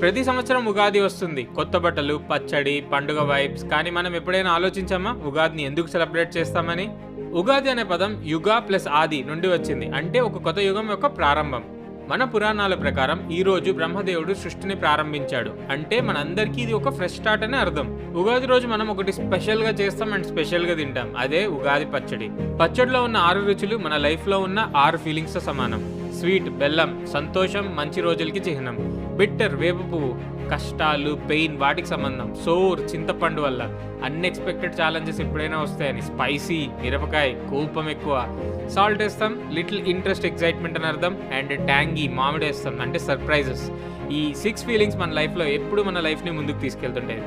ప్రతి సంవత్సరం ఉగాది వస్తుంది. కొత్త బట్టలు, పచ్చడి, పండుగ వైబ్స్. కానీ మనం ఎప్పుడైనా ఆలోచించామా ఉగాదిని ఎందుకు సెలబ్రేట్ చేస్తామని? ఉగాది అనే పదం యుగ ప్లస్ ఆది నుండి వచ్చింది. అంటే ఒక కొత్త యుగం యొక్క ప్రారంభం. మన పురాణాల ప్రకారం ఈ రోజు బ్రహ్మదేవుడు సృష్టిని ప్రారంభించాడు. అంటే మనందరికీ ఇది ఒక ఫ్రెష్ స్టార్ట్ అనే అర్థం. ఉగాది రోజు మనం ఒకటి స్పెషల్గా చేస్తాం అండ్ స్పెషల్గా తింటాం. అదే ఉగాది పచ్చడి. పచ్చడిలో ఉన్న 6 రుచులు మన లైఫ్లో ఉన్న 6 ఫీలింగ్స్తో సమానం. స్వీట్ బెల్లం, సంతోషం, మంచి రోజులకి చిహ్నం. బిట్టర్ వేప పువ్వు, కష్టాలు, పెయిన్ వాటికి సంబంధం. సోర్ చింతపండు వల్ల అన్ఎక్స్పెక్టెడ్ ఛాలెంజెస్ ఎప్పుడైనా వస్తాయని. స్పైసీ మిరపకాయ, కోపం ఎక్కువ. సాల్ట్ వేస్తాం, లిటిల్ ఇంట్రెస్ట్ ఎగ్జైట్మెంట్ అని అర్థం. అండ్ ట్యాంగీ మామిడి వేస్తాం అంటే సర్ప్రైజెస్. ఈ 6 ఫీలింగ్స్ మన లైఫ్లో ఎప్పుడు మన లైఫ్ని ముందుకు తీసుకెళ్తుంటాయి.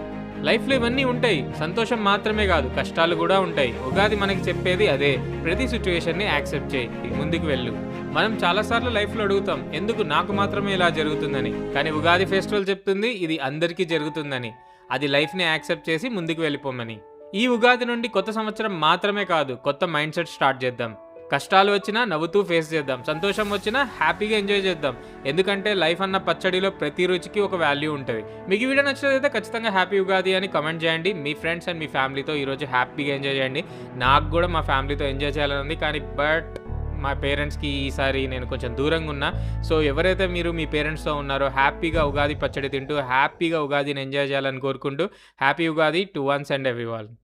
లైఫ్లో ఇవన్నీ ఉంటాయి. సంతోషం మాత్రమే కాదు, కష్టాలు కూడా ఉంటాయి. ఉగాది మనకి చెప్పేది అదే. ప్రతి సిచ్యువేషన్ని యాక్సెప్ట్ చేయి, ముందుకు వెళ్ళు. మనం చాలాసార్లు లైఫ్లో అడుగుతాం, ఎందుకు నాకు మాత్రమే ఇలా జరుగుతుందని. కానీ ఉగాది ఫెస్టివల్ చెప్తుంది ఇది అందరికీ జరుగుతుందని. అది లైఫ్ని యాక్సెప్ట్ చేసి ముందుకు వెళ్ళిపోమని. ఈ ఉగాది నుండి కొత్త సంవత్సరం మాత్రమే కాదు, కొత్త మైండ్ సెట్ స్టార్ట్ చేద్దాం. కష్టాలు వచ్చినా నవ్వుతూ ఫేస్ చేద్దాం. సంతోషం వచ్చినా హ్యాపీగా ఎంజాయ్ చేద్దాం. ఎందుకంటే లైఫ్ అన్న పచ్చడిలో ప్రతి రుచికి ఒక వాల్యూ ఉంటుంది. మీకు వీడియో నచ్చినట్లయితే ఖచ్చితంగా హ్యాపీ ఉగాది అని కమెంట్ చేయండి. మీ ఫ్రెండ్స్ అండ్ మీ ఫ్యామిలీతో ఈరోజు హ్యాపీగా ఎంజాయ్ చేయండి. నాకు కూడా మా ఫ్యామిలీతో ఎంజాయ్ చేయాలని ఉంది. కానీ మా పేరెంట్స్కి ఈసారి నేను కొంచెం దూరంగా ఉన్నా. సో ఎవరైతే మీరు మీ పేరెంట్స్తో ఉన్నారో హ్యాపీగా ఉగాది పచ్చడి తింటూ హ్యాపీగా ఉగాదిని ఎంజాయ్ చేయాలని కోరుకుంటూ happy Ugadi to once and everyone.